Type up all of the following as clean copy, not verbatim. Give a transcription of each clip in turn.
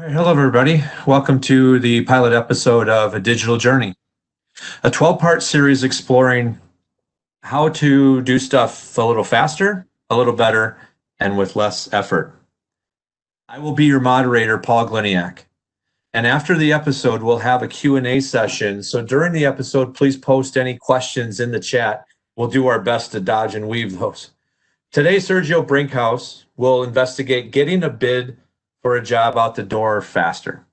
All right, hello, everybody. Welcome to the pilot episode of A Digital Journey, a 12-part series exploring how to do stuff a little faster, a little better, and with less effort. I will be your moderator, Paul Gliniak. And after the episode, we'll have a Q&A session. So during the episode, please post any questions in the chat. We'll do our best to dodge and weave those. Today, Sergio Brinkhouse will investigate getting a bid for a job out the door faster.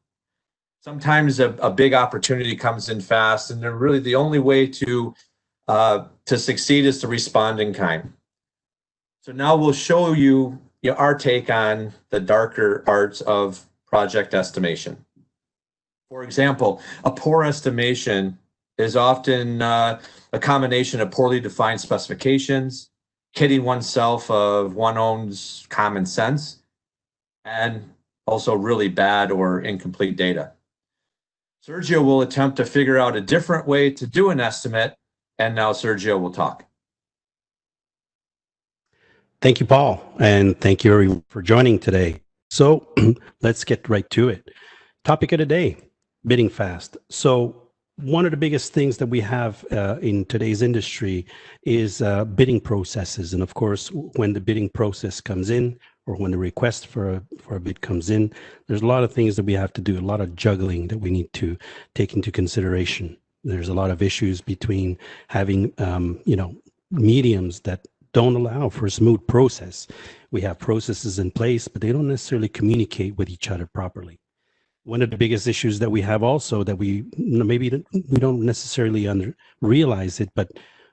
Sometimes a big opportunity comes in fast, and really the only way to succeed is to respond in kind. So now we'll show you our take on the darker arts of project estimation. For example, a poor estimation is often a combination of poorly defined specifications, kidding oneself of one owns common sense, and also really bad or incomplete data. Sergio will attempt to figure out a different way to do an estimate, and now Sergio will talk. Thank you, Paul, and thank you everyone for joining today. So let's get right to it. Topic of the day, bidding fast. So one of the biggest things that we have in today's industry is bidding processes. And of course, when the bidding process comes in, or when the request for a bid comes in, there's a lot of things that we have to do, a lot of juggling that we need to take into consideration. There's a lot of issues between having, mediums that don't allow for a smooth process. We have processes in place, but they don't necessarily communicate with each other properly. One of the biggest issues that we have also that we don't necessarily realize it, but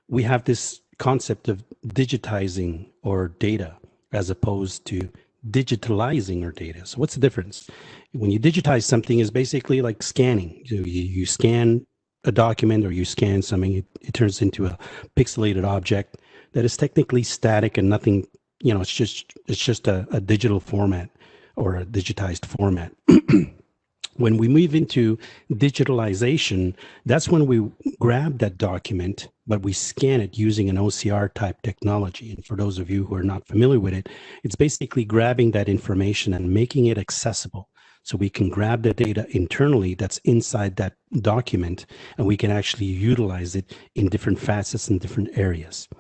we have this concept of digitizing our data as opposed to digitalizing our data. So what's the difference? When you digitize something, is basically like scanning. You scan a document or you scan something, it turns into a pixelated object that is technically static and nothing, it's just a digital format or a digitized format. When we move into digitalization, that's when we grab that document, but we scan it using an OCR type technology. And for those of you who are not familiar with it, it's basically grabbing that information and making it accessible. So we can grab the data internally that's inside that document, and we can actually utilize it in different facets and different areas.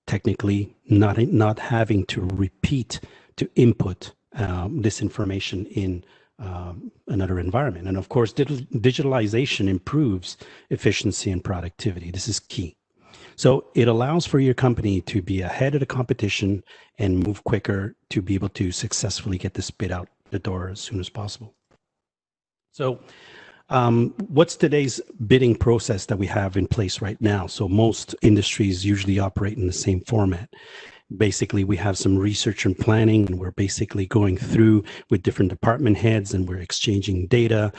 Technically, not having to repeat to input this information in another environment. And of course, digitalization improves efficiency and productivity. This is key. So it allows for your company to be ahead of the competition and move quicker to be able to successfully get this bid out the door as soon as possible. So what's today's bidding process that we have in place right now? So most industries usually operate in the same format. Basically, we have some research and planning, and we're basically going through with different department heads, and we're exchanging data,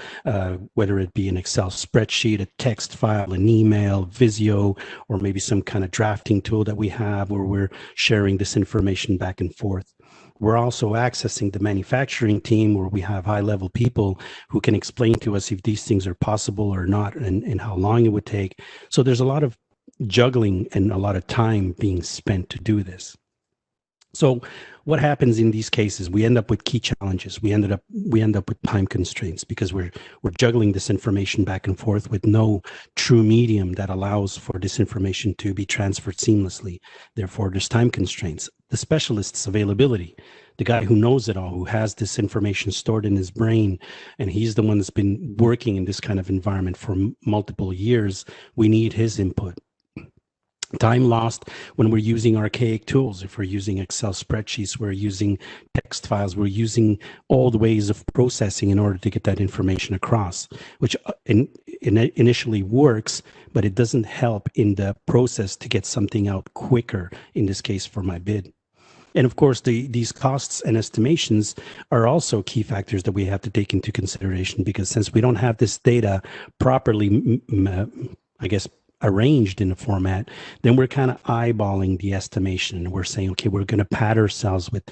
whether it be an Excel spreadsheet, a text file, an email, Visio, or maybe some kind of drafting tool that we have where we're sharing this information back and forth. We're also accessing the manufacturing team where we have high-level people who can explain to us if these things are possible or not, and how long it would take. So there's a lot of juggling and a lot of time being spent to do this. So what happens in these cases? We end up with key challenges. We end up with time constraints because we're juggling this information back and forth with no true medium that allows for this information to be transferred seamlessly. Therefore, there's time constraints. The specialist's availability, the guy who knows it all, who has this information stored in his brain, and he's the one that's been working in this kind of environment for multiple years. We need his input. Time lost when we're using archaic tools. If we're using Excel spreadsheets, we're using text files, we're using old ways of processing in order to get that information across, which initially works, but it doesn't help in the process to get something out quicker, in this case for my bid. And of course, these costs and estimations are also key factors that we have to take into consideration, because since we don't have this data properly, arranged in a format, then we're kind of eyeballing the estimation, and we're saying, okay, we're going to pad ourselves with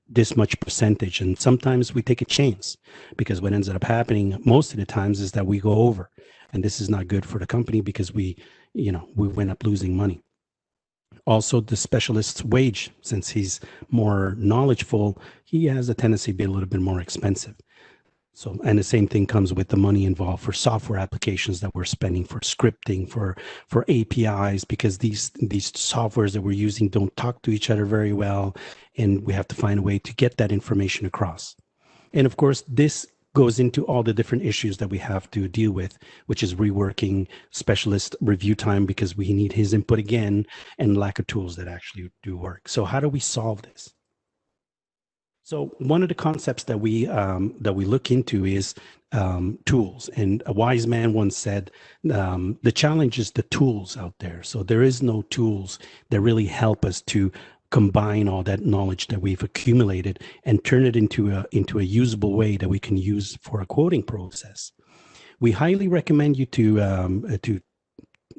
this much percentage. And sometimes we take a chance, because what ends up happening most of the times is that we go over, and this is not good for the company because we end up losing money. Also, the specialist's wage, since he's more knowledgeable, he has a tendency to be a little bit more expensive. So, and the same thing comes with the money involved for software applications that we're spending for scripting, for APIs, because these softwares that we're using don't talk to each other very well, and we have to find a way to get that information across. And of course, this goes into all the different issues that we have to deal with, which is reworking, specialist review time, because we need his input again, and lack of tools that actually do work. So how do we solve this? So one of the concepts that we look into is tools. And a wise man once said, the challenge is the tools out there. So there is no tools that really help us to combine all that knowledge that we've accumulated and turn it into a usable way that we can use for a quoting process. We highly recommend you to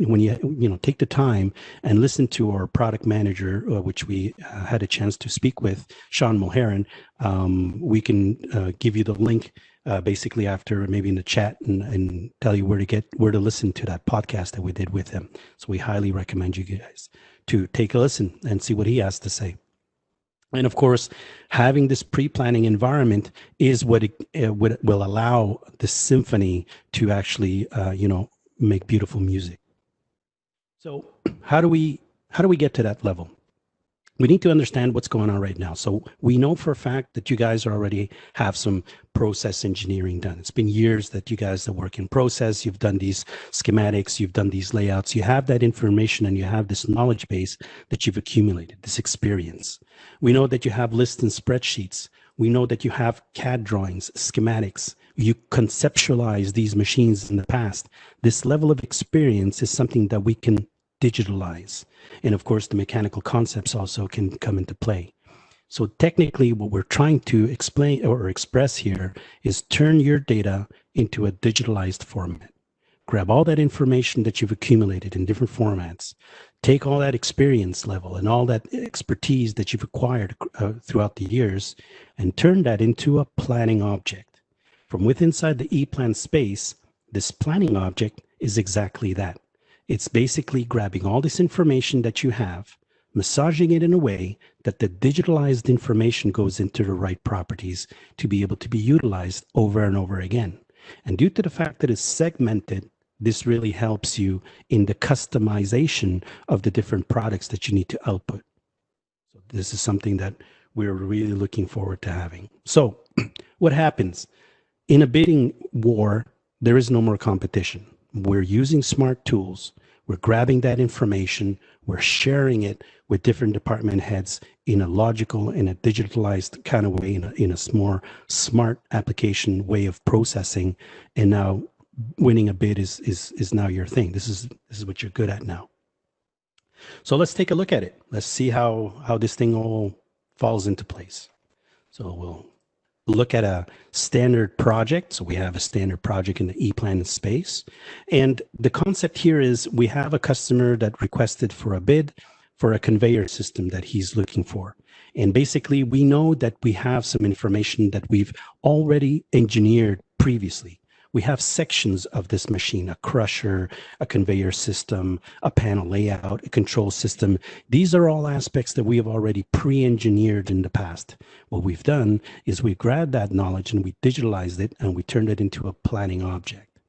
when you take the time and listen to our product manager, which we had a chance to speak with, Sean Mulheron. We can give you the link basically after, maybe in the chat, and tell you where to listen to that podcast that we did with him. So we highly recommend you guys to take a listen and see what he has to say. And of course, having this pre-planning environment is what will allow the symphony to actually make beautiful music. So how do we get to that level? We need to understand what's going on right now. So we know for a fact that you guys already have some process engineering done. It's been years that you guys have worked in process. You've done these schematics, you've done these layouts. You have that information, and you have this knowledge base that you've accumulated, this experience. We know that you have lists and spreadsheets. We know that you have CAD drawings, schematics. You conceptualize these machines in the past. This level of experience is something that we can digitalize. And of course, the mechanical concepts also can come into play. So technically, what we're trying to explain or express here is turn your data into a digitalized format. Grab all that information that you've accumulated in different formats, take all that experience level and all that expertise that you've acquired throughout the years, and turn that into a planning object. From within inside the EPLAN space, this planning object is exactly that. It's basically grabbing all this information that you have, massaging it in a way that the digitalized information goes into the right properties to be able to be utilized over and over again. And due to the fact that it's segmented, this really helps you in the customization of the different products that you need to output. So this is something that we're really looking forward to having. So what happens? In a bidding war, there is no more competition. We're using smart tools. We're grabbing that information. We're sharing it with different department heads in a logical and a digitalized kind of way, in a more smart application way of processing. And now winning a bid is now your thing. This is what you're good at now. So let's take a look at it. Let's see how this thing all falls into place. So we'll look at a standard project. So we have a standard project in the EPLAN space. And the concept here is we have a customer that requested for a bid for a conveyor system that he's looking for. And basically, we know that we have some information that we've already engineered previously. We have sections of this machine, a crusher, a conveyor system, a panel layout, a control system. These are all aspects that we have already pre-engineered in the past. What we've done is we grabbed that knowledge and we digitalized it and we turned it into a planning object.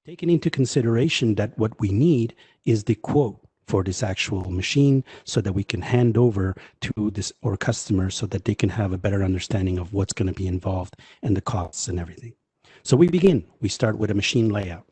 Taking into consideration that what we need is the quote for this actual machine so that we can hand over to this or customer so that they can have a better understanding of what's going to be involved and the costs and everything. So we start with a machine layout.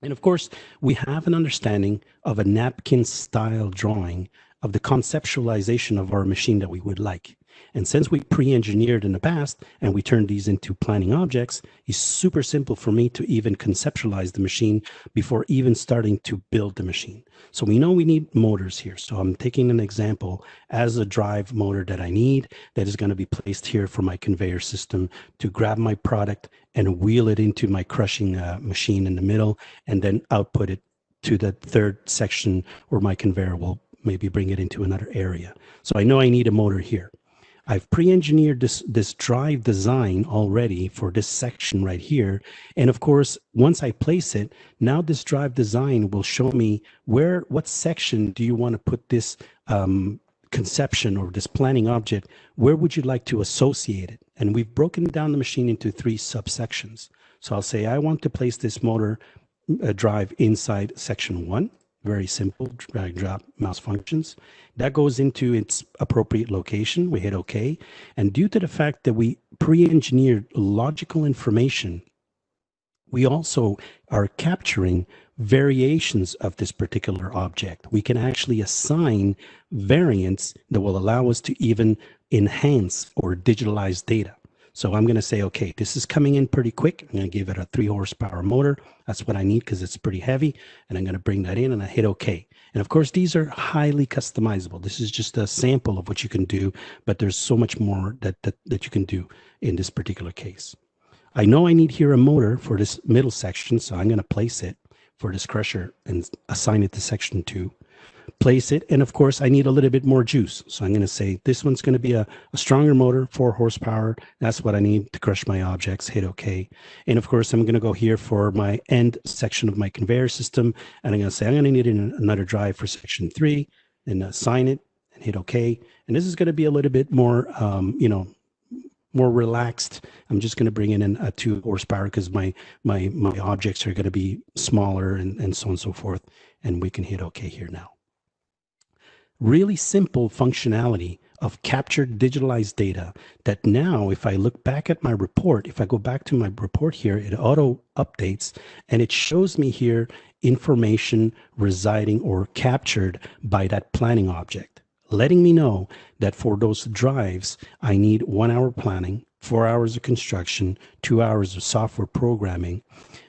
And of course, we have an understanding of a napkin style drawing of the conceptualization of our machine that we would like. And since we pre-engineered in the past and we turned these into planning objects, it's super simple for me to even conceptualize the machine before even starting to build the machine. So we know we need motors here. So I'm taking an example as a drive motor that I need that is going to be placed here for my conveyor system to grab my product and wheel it into my crushing machine in the middle and then output it to the third section where my conveyor will maybe bring it into another area. So I know I need a motor here. I've pre-engineered this drive design already for this section right here. And of course, once I place it, now this drive design will show me what section do you want to put this conception or this planning object, where would you like to associate it? And we've broken down the machine into 3 subsections. So I'll say I want to place this motor drive inside section 1. Very simple, drag, drop, mouse functions. That goes into its appropriate location. We hit OK. And due to the fact that we pre-engineered logical information, we also are capturing variations of this particular object. We can actually assign variants that will allow us to even enhance or digitalize data. So I'm going to say, okay, this is coming in pretty quick. I'm going to give it a 3 horsepower motor. That's what I need because it's pretty heavy. And I'm going to bring that in and I hit OK. And of course, these are highly customizable. This is just a sample of what you can do, but there's so much more that you can do in this particular case. I know I need here a motor for this middle section, so I'm going to place it for this crusher and assign it to section 2. Place it, and of course, I need a little bit more juice. So I'm going to say this one's going to be a stronger motor, 4 horsepower. That's what I need to crush my objects. Hit OK. And of course, I'm going to go here for my end section of my conveyor system, and I'm going to say I'm going to need another drive for section 3, and assign it, and hit OK. And this is going to be a little bit more, more relaxed. I'm just going to bring in a 2 horsepower because my objects are going to be smaller and so on and so forth. And we can hit OK here now. Really simple functionality of captured digitalized data that now, if I look back at my report, if I go back to my report here, it auto updates and it shows me here information residing or captured by that planning object, letting me know that for those drives, I need 1 hour planning, 4 hours of construction, 2 hours of software programming.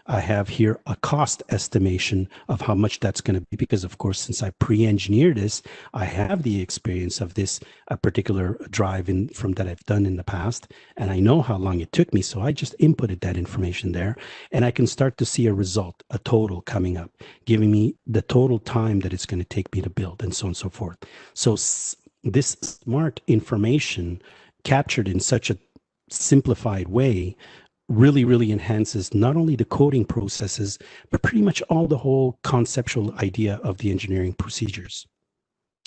I have here a cost estimation of how much that's going to be because, of course, since I pre-engineered this, I have the experience of this particular drive from that I've done in the past, and I know how long it took me, so I just inputted that information there, and I can start to see a result, a total coming up, giving me the total time that it's going to take me to build, and so on and so forth. So this smart information captured in such a simplified way really enhances not only the coding processes, but pretty much all the whole conceptual idea of the engineering procedures.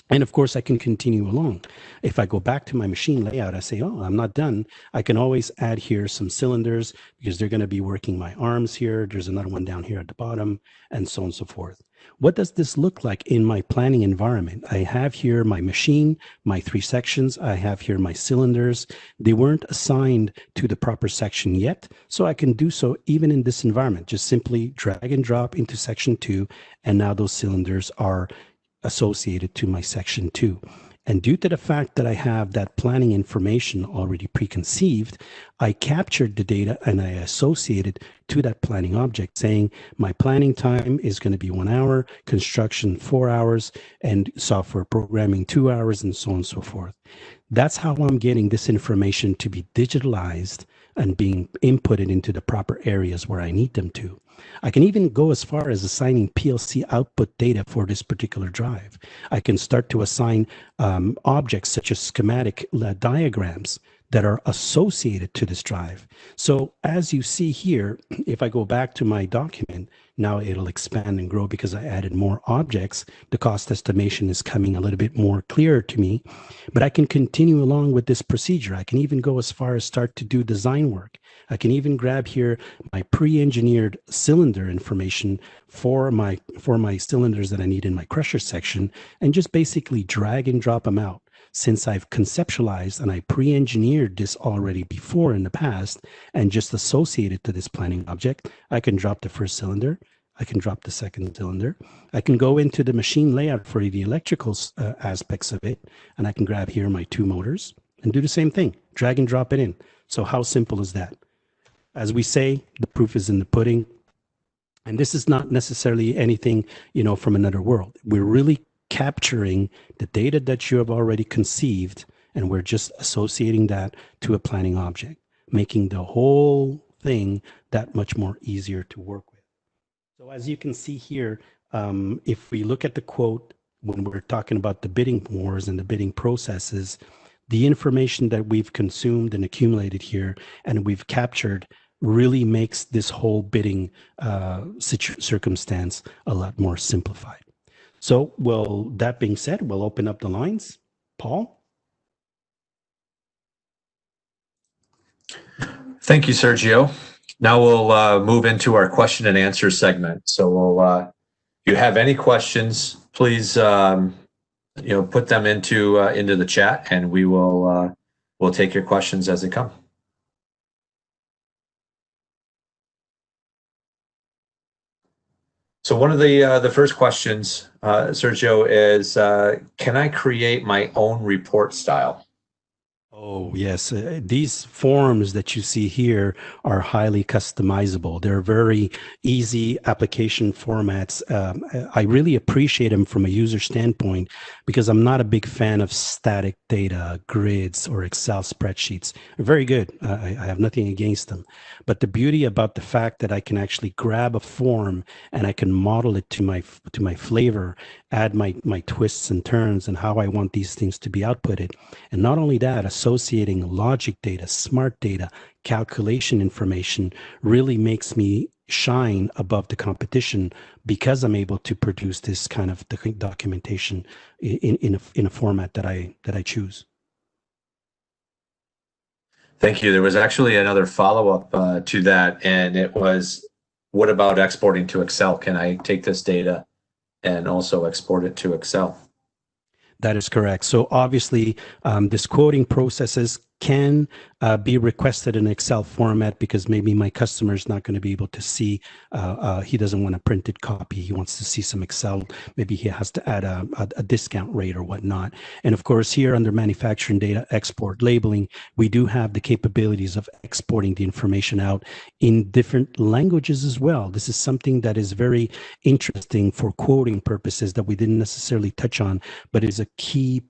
And of course, I can continue along. If I go back to my machine layout, I say, oh, I'm not done. I can always add here some cylinders because they're going to be working my arms here. There's another one down here at the bottom, and so on and so forth. What does this look like in my planning environment? I have here my machine, my 3 sections. I have here my cylinders. They weren't assigned to the proper section yet, so I can do so even in this environment. Just simply drag and drop into section 2, and now those cylinders are associated to my section 2. And due to the fact that I have that planning information already preconceived, I captured the data and I associated to that planning object saying my planning time is going to be 1 hour, construction 4 hours, and software programming 2 hours, and so on and so forth. That's how I'm getting this information to be digitalized and being inputted into the proper areas where I need them to. I can even go as far as assigning PLC output data for this particular drive. I can start to assign objects such as schematic diagrams that are associated to this drive. So as you see here, if I go back to my document, now it'll expand and grow because I added more objects. The cost estimation is coming a little bit more clear to me, but I can continue along with this procedure. I can even go as far as start to do design work. I can even grab here my pre-engineered cylinder information for my cylinders that I need in my crusher section and just basically drag and drop them out. Since I've conceptualized and I pre-engineered this already before in the past and just associated to this planning object, I can drop the first cylinder, I can drop the second cylinder, I can go into the machine layout for the electrical aspects of it, and I can grab here my 2 motors and do the same thing, drag and drop it in. So how simple is that? As we say, the proof is in the pudding. And this is not necessarily anything, from another world. We're really capturing the data that you have already conceived, and we're just associating that to a planning object, making the whole thing that much more easier to work with. So as you can see here, if we look at the quote, when we're talking about the bidding wars and the bidding processes, the information that we've consumed and accumulated here and we've captured really makes this whole bidding circumstance a lot more simplified. So, well, that being said, we'll open up the lines. Paul? Thank you, Sergio. Now we'll move into our question and answer segment. So if you have any questions, please put them into the chat, and we'll take your questions as they come. So one of the first questions, Sergio, is can I create my own report style? Oh, yes. These forms that you see here are highly customizable. They're very easy application formats. I really appreciate them from a user standpoint because I'm not a big fan of static data, grids, or Excel spreadsheets. Very good. I have nothing against them. But the beauty about the fact that I can actually grab a form and I can model it to my flavor, add my twists and turns and how I want these things to be outputted. And not only that, associating logic data, smart data, calculation information really makes me shine above the competition because I'm able to produce this kind of documentation in a format that I choose. Thank you. There was actually another follow-up to that, and it was, what about exporting to Excel? Can I take this data and also export it to Excel? That is correct. So obviously, this quoting processes can be requested in Excel format because maybe my customer is not going to be able to see, he doesn't want a printed copy. He wants to see some Excel. Maybe he has to add a discount rate or whatnot. And of course, here under manufacturing data export labeling, we do have the capabilities of exporting the information out in different languages as well. This is something that is very interesting for quoting purposes that we didn't necessarily touch on, but is a key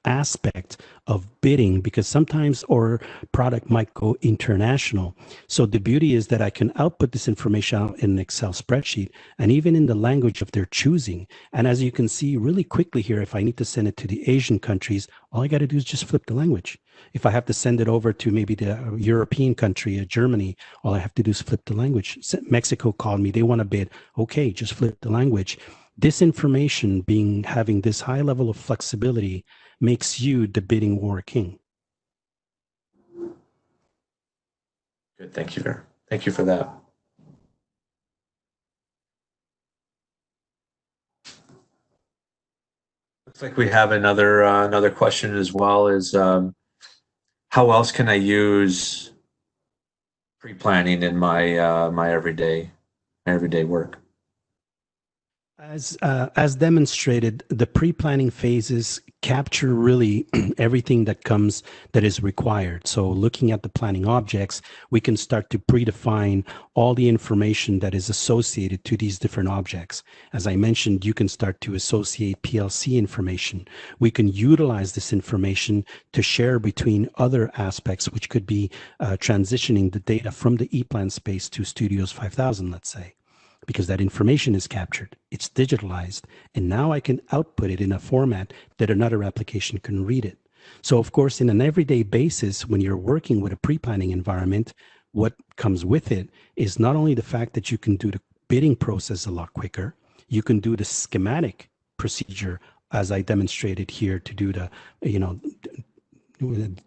aspect of bidding because sometimes our product might go international. So the beauty is that I can output this information out in an Excel spreadsheet and even in the language of their choosing. And as you can see really quickly here, if I need to send it to the Asian countries, all I got to do is just flip the language. If I have to send it over to maybe the European country, Germany, all I have to do is flip the language. Mexico called me, they want to bid. Okay, just flip the language. This information having this high level of flexibility makes you the bidding war king. Good. Thank you. Thank you for that. Looks like we have another question as well. Is how else can I use pre-planning in my my everyday work? As demonstrated, the pre-planning phases capture really everything that is required. So looking at the planning objects, we can start to predefine all the information that is associated to these different objects. As I mentioned, you can start to associate PLC information. We can utilize this information to share between other aspects, which could be transitioning the data from the EPLAN space to Studios 5000, let's say, because that information is captured, it's digitalized, and now I can output it in a format that another application can read it. So of course, in an everyday basis, when you're working with a pre-planning environment, what comes with it is not only the fact that you can do the bidding process a lot quicker, you can do the schematic procedure as I demonstrated here to do the,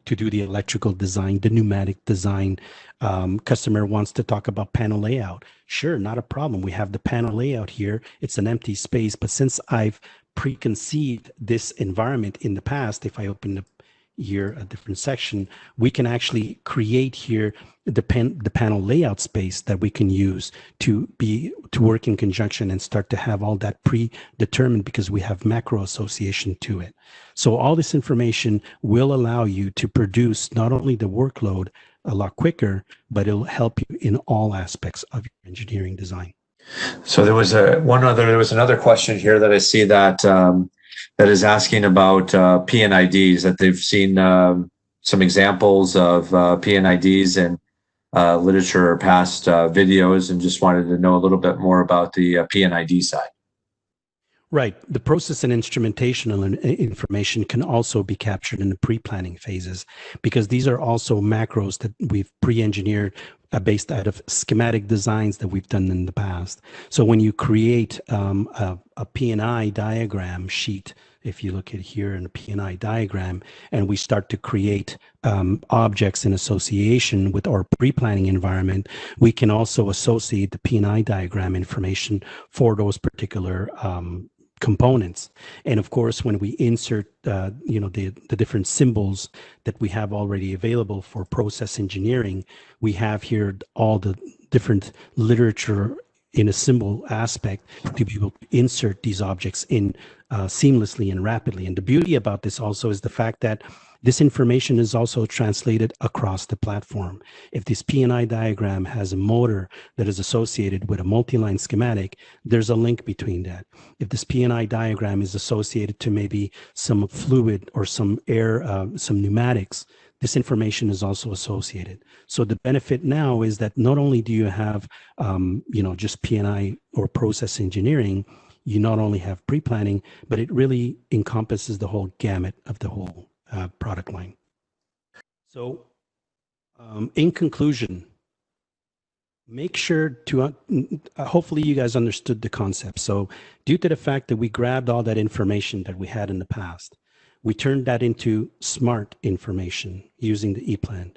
to do the electrical design, the pneumatic design. Customer wants to talk about panel layout. Sure, not a problem. We have the panel layout here. It's an empty space, but since I've preconceived this environment in the past, if I open up here a different section, we can actually create here the panel layout space that we can use to work in conjunction and start to have all that predetermined because we have macro association to it. So all this information will allow you to produce not only the workload a lot quicker, but it'll help you in all aspects of your engineering design. So there was another question here that I see that that is asking about PNIDs, that they've seen some examples of PNIDs in literature or past videos, and just wanted to know a little bit more about the PNID side. Right. The process and instrumentational information can also be captured in the pre-planning phases because these are also macros that we've pre-engineered based out of schematic designs that we've done in the past. So when you create a P&I diagram sheet, if you look at here in the P&I diagram, and we start to create objects in association with our pre-planning environment, we can also associate the P&I diagram information for those particular components. And of course, when we insert, the different symbols that we have already available for process engineering, we have here all the different literature in a symbol aspect to be able to insert these objects in seamlessly and rapidly. And the beauty about this also is the fact that this information is also translated across the platform. If this P&I diagram has a motor that is associated with a multi-line schematic, there's a link between that. If this P&I diagram is associated to maybe some fluid or some air, some pneumatics, this information is also associated. So the benefit now is that not only do you have, just P&I or process engineering, you not only have pre-planning, but it really encompasses the whole gamut of the whole product line. So in conclusion, make sure to, hopefully you guys understood the concept. So due to the fact that we grabbed all that information that we had in the past, we turned that into smart information using the EPLAN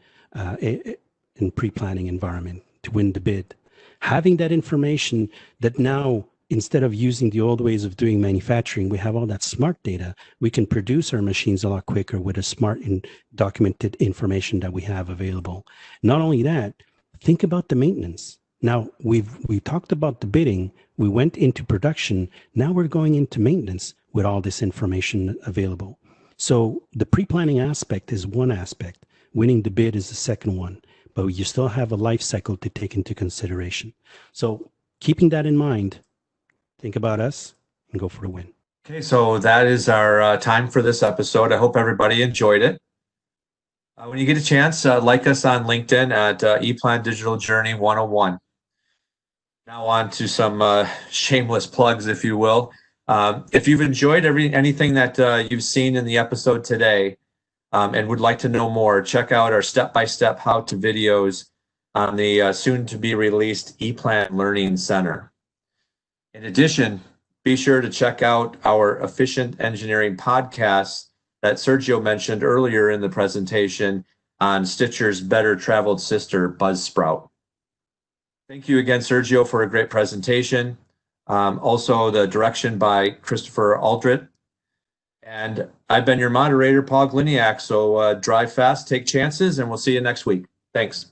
in pre-planning environment to win the bid. Having that information that now, instead of using the old ways of doing manufacturing, we have all that smart data. We can produce our machines a lot quicker with a smart and documented information that we have available. Not only that, think about the maintenance. Now, we talked about the bidding. We went into production. Now we're going into maintenance with all this information available. So the pre-planning aspect is one aspect. Winning the bid is the second one. But you still have a life cycle to take into consideration. So keeping that in mind, think about us and go for the win. Okay, so that is our time for this episode. I hope everybody enjoyed it. When you get a chance, like us on LinkedIn at EPLAN Digital Journey 101. Now on to some shameless plugs, if you will. If you've enjoyed anything that you've seen in the episode today and would like to know more, check out our step-by-step how-to videos on the soon-to-be-released EPLAN Learning Center. In addition, be sure to check out our Efficient Engineering podcast that Sergio mentioned earlier in the presentation on Stitcher's better traveled sister, Buzzsprout. Thank you again, Sergio, for a great presentation. Also, the direction by Christopher Aldrit. And I've been your moderator, Paul Gliniak. So drive fast, take chances, and we'll see you next week. Thanks.